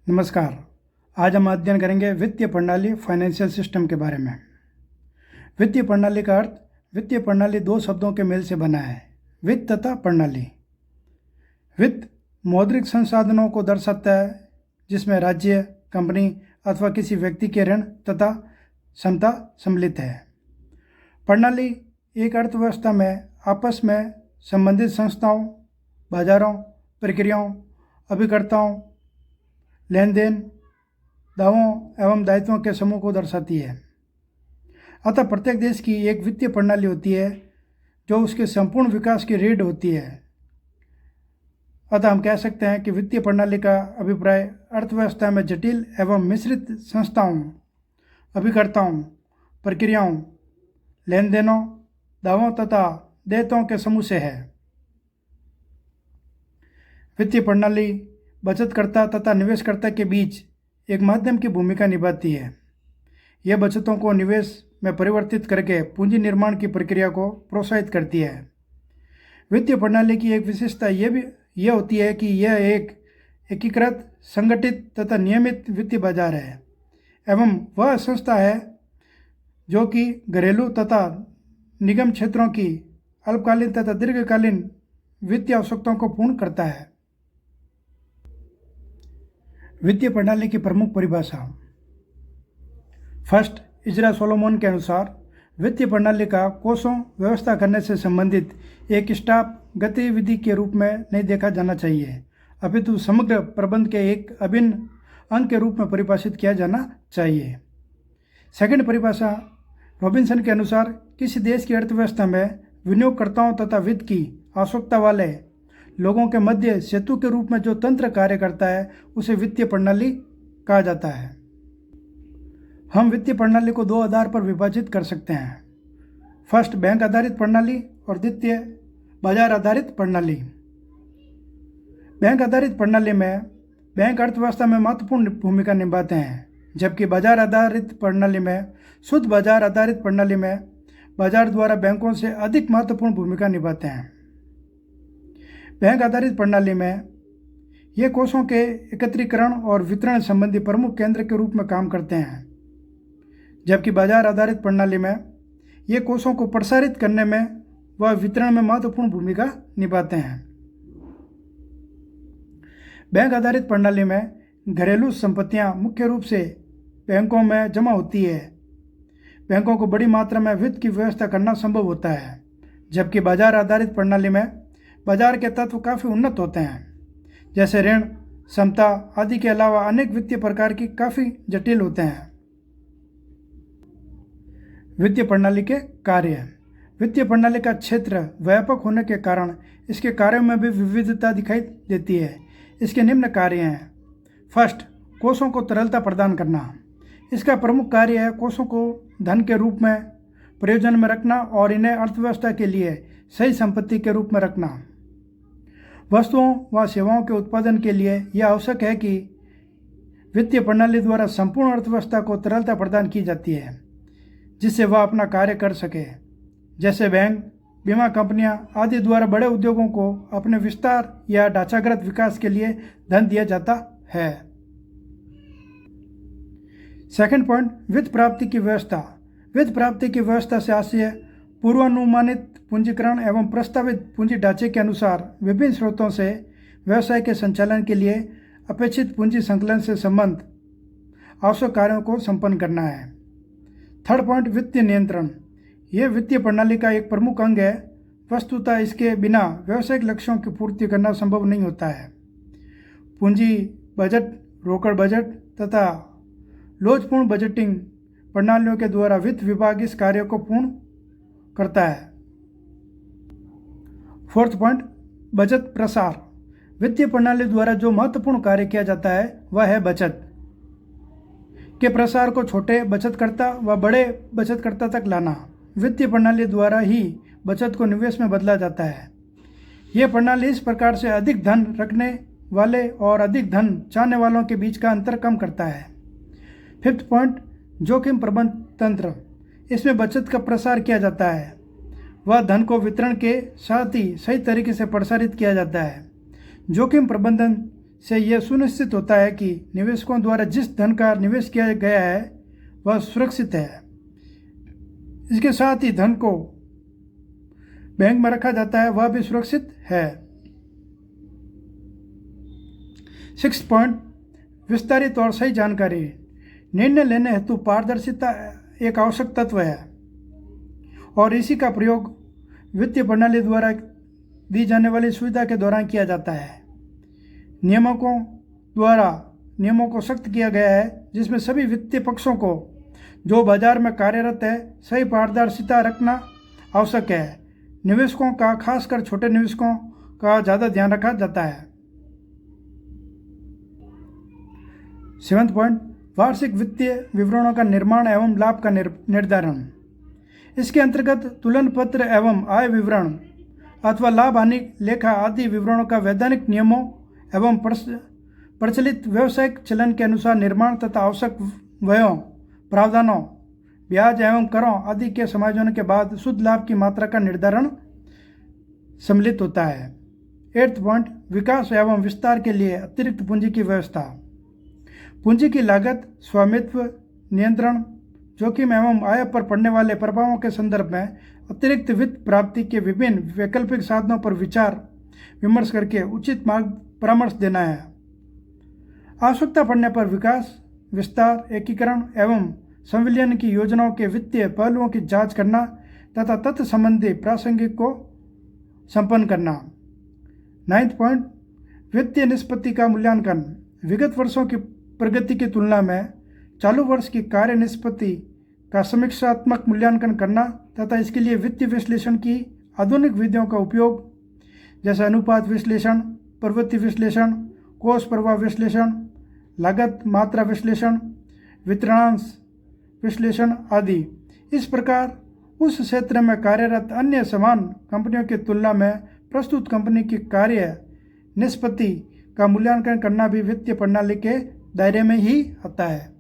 नमस्कार। आज हम अध्ययन करेंगे वित्तीय प्रणाली फाइनेंशियल सिस्टम के बारे में। वित्तीय प्रणाली का अर्थ वित्तीय प्रणाली दो शब्दों के मेल से बना है, वित्त तथा प्रणाली। वित्त मौद्रिक संसाधनों को दर्शाता है जिसमें राज्य, कंपनी अथवा किसी व्यक्ति के ऋण तथा क्षमता सम्मिलित है। प्रणाली एक अर्थव्यवस्था में आपस में संबंधित संस्थाओं, बाजारों, प्रक्रियाओं, अभिकर्ताओं, लेन देन, दावों एवं दायित्वों के समूह को दर्शाती है। अतः प्रत्येक देश की एक वित्तीय प्रणाली होती है जो उसके संपूर्ण विकास की रीढ़ होती है। अतः हम कह सकते हैं कि वित्तीय प्रणाली का अभिप्राय अर्थव्यवस्था में जटिल एवं मिश्रित संस्थाओं, अभिकर्ताओं, प्रक्रियाओं, लेन देनों, दावों तथा देयताओं के समूह से है। वित्तीय प्रणाली बचतकर्ता तथा निवेशकर्ता के बीच एक माध्यम की भूमिका निभाती है। यह बचतों को निवेश में परिवर्तित करके पूंजी निर्माण की प्रक्रिया को प्रोत्साहित करती है। वित्तीय प्रणाली की एक विशेषता यह होती है कि यह एक एकीकृत, संगठित तथा नियमित वित्तीय बाजार है एवं वह संस्था है जो कि घरेलू तथा निगम क्षेत्रों की अल्पकालीन तथा दीर्घकालीन वित्तीय आवश्यकताओं को पूर्ण करता है। वित्तीय प्रणाली की प्रमुख परिभाषा। फर्स्ट, इजरा सोलोमन के अनुसार वित्तीय प्रणाली का कोषों व्यवस्था करने से संबंधित एक स्टाफ गतिविधि के रूप में नहीं देखा जाना चाहिए, अपितु समग्र प्रबंध के एक अभिन्न अंग के रूप में परिभाषित किया जाना चाहिए। सेकंड परिभाषा, रॉबिन्सन के अनुसार किसी देश की अर्थव्यवस्था में विनियोगकर्ताओं तथा वित्त की आवश्यकता वाले लोगों के मध्य सेतु के रूप में जो तंत्र कार्य करता है उसे वित्तीय प्रणाली कहा जाता है। हम वित्तीय प्रणाली को दो आधार पर विभाजित कर सकते हैं। फर्स्ट, बैंक आधारित प्रणाली और द्वितीय, बाजार आधारित प्रणाली। बैंक आधारित प्रणाली में बैंक अर्थव्यवस्था में महत्वपूर्ण भूमिका निभाते हैं, जबकि बाजार आधारित प्रणाली में शुद्ध बाजार आधारित प्रणाली में बाजार द्वारा बैंकों से अधिक महत्वपूर्ण भूमिका निभाते हैं। बैंक आधारित प्रणाली में ये कोषों के एकत्रीकरण और वितरण संबंधी प्रमुख केंद्र के रूप में काम करते हैं, जबकि बाजार आधारित प्रणाली में ये कोषों को प्रसारित करने में व वितरण में महत्वपूर्ण भूमिका निभाते हैं। बैंक आधारित प्रणाली में घरेलू संपत्तियां मुख्य रूप से बैंकों में जमा होती है। बैंकों को बड़ी मात्रा में वित्त की व्यवस्था करना संभव होता है, जबकि बाजार आधारित प्रणाली में बाजार के तत्व काफ़ी उन्नत होते हैं, जैसे ऋण, क्षमता आदि के अलावा अनेक वित्तीय प्रकार की काफ़ी जटिल होते हैं। वित्तीय प्रणाली के कार्य। वित्तीय प्रणाली का क्षेत्र व्यापक होने के कारण इसके कार्यों में भी विविधता दिखाई देती है। इसके निम्न कार्य हैं। फर्स्ट, कोषों को तरलता प्रदान करना। इसका प्रमुख कार्य है कोषों को धन के रूप में प्रयोजन में रखना और इन्हें अर्थव्यवस्था के लिए सही संपत्ति के रूप में रखना। वस्तुओं व सेवाओं के उत्पादन के लिए यह आवश्यक है कि वित्तीय प्रणाली द्वारा संपूर्ण अर्थव्यवस्था को तरलता प्रदान की जाती है जिससे वह अपना कार्य कर सके, जैसे बैंक, बीमा कंपनियां आदि द्वारा बड़े उद्योगों को अपने विस्तार या ढांचागत विकास के लिए धन दिया जाता है। सेकंड पॉइंट, वित्त प्राप्ति की व्यवस्था। वित्त प्राप्ति की व्यवस्था से आशय पूर्वानुमानित पूंजीकरण एवं प्रस्तावित पूंजी ढांचे के अनुसार विभिन्न स्रोतों से व्यवसाय के संचालन के लिए अपेक्षित पूंजी संकलन से संबंध आवश्यक कार्यों को संपन्न करना है। थर्ड पॉइंट, वित्तीय नियंत्रण। यह वित्तीय प्रणाली का एक प्रमुख अंग है। वस्तुतः इसके बिना व्यावसायिक लक्ष्यों की पूर्ति करना संभव नहीं होता है। पूंजी बजट, रोकड़ बजट तथा लोचपूर्ण बजटिंग प्रणालियों के द्वारा वित्त विभाग इस कार्य को पूर्ण करता है। फोर्थ पॉइंट, बचत प्रसार। वित्तीय प्रणाली द्वारा जो महत्वपूर्ण कार्य किया जाता है वह है बचत के प्रसार को छोटे बचतकर्ता व बड़े बचतकर्ता तक लाना। वित्तीय प्रणाली द्वारा ही बचत को निवेश में बदला जाता है। यह प्रणाली इस प्रकार से अधिक धन रखने वाले और अधिक धन चाहने वालों के बीच का अंतर कम करता है। फिफ्थ पॉइंट, जोखिम प्रबंधन तंत्र। इसमें बचत का प्रसार किया जाता है, वह धन को वितरण के साथ ही सही तरीके से प्रसारित किया जाता है। जोखिम प्रबंधन से यह सुनिश्चित होता है कि निवेशकों द्वारा जिस धन का निवेश किया गया है वह सुरक्षित है। इसके साथ ही धन को बैंक में रखा जाता है वह भी सुरक्षित है। 6 पॉइंट, विस्तारित और सही जानकारी। निर्णय लेने हेतु पारदर्शिता एक आवश्यक तत्व है और इसी का प्रयोग वित्तीय प्रणाली द्वारा दी जाने वाली सुविधा के दौरान किया जाता है। नियमों को सख्त किया गया है जिसमें सभी वित्तीय पक्षों को जो बाजार में कार्यरत है सही पारदर्शिता रखना आवश्यक है। निवेशकों का, खासकर छोटे निवेशकों का ज़्यादा ध्यान रखा जाता है। 7 पॉइंट, वार्षिक वित्तीय विवरणों का निर्माण एवं लाभ का निर्धारण। इसके अंतर्गत तुलन पत्र एवं आय विवरण अथवा लाभ हानि लेखा आदि विवरणों का वैधानिक नियमों एवं प्रचलित व्यावसायिक चलन के अनुसार निर्माण तथा आवश्यक व्ययों, प्रावधानों, ब्याज एवं करों आदि के समायोजन के बाद शुद्ध लाभ की मात्रा का निर्धारण सम्मिलित होता है। 8 पॉइंट, विकास एवं विस्तार के लिए अतिरिक्त पूंजी की व्यवस्था। पूंजी की लागत, स्वामित्व, नियंत्रण, जोखिम एवं आय पर पड़ने वाले प्रभावों के संदर्भ में अतिरिक्त वित्त प्राप्ति के विभिन्न वैकल्पिक साधनों पर विचार विमर्श करके उचित मार्ग परामर्श देना है। आवश्यकता पड़ने पर विकास, विस्तार, एकीकरण एवं संविलियन की योजनाओं के वित्तीय पहलुओं की जांच करना तथा तत्व संबंधी प्रासंगिक को संपन्न करना। 9 पॉइंट, वित्तीय निष्पत्ति का मूल्यांकन। विगत वर्षों की प्रगति की तुलना में चालू वर्ष की कार्य निष्पत्ति का समीक्षात्मक मूल्यांकन करना तथा इसके लिए वित्तीय विश्लेषण की आधुनिक विधियों का उपयोग जैसे अनुपात विश्लेषण, प्रवृत्ति विश्लेषण, कोष प्रवाह विश्लेषण, लागत मात्रा विश्लेषण, वितरणांश विश्लेषण आदि। इस प्रकार उस क्षेत्र में कार्यरत अन्य समान कंपनियों की तुलना में प्रस्तुत कंपनी की कार्य निष्पत्ति का मूल्यांकन करना भी वित्तीय प्रणाली के दायरे में ही आता है।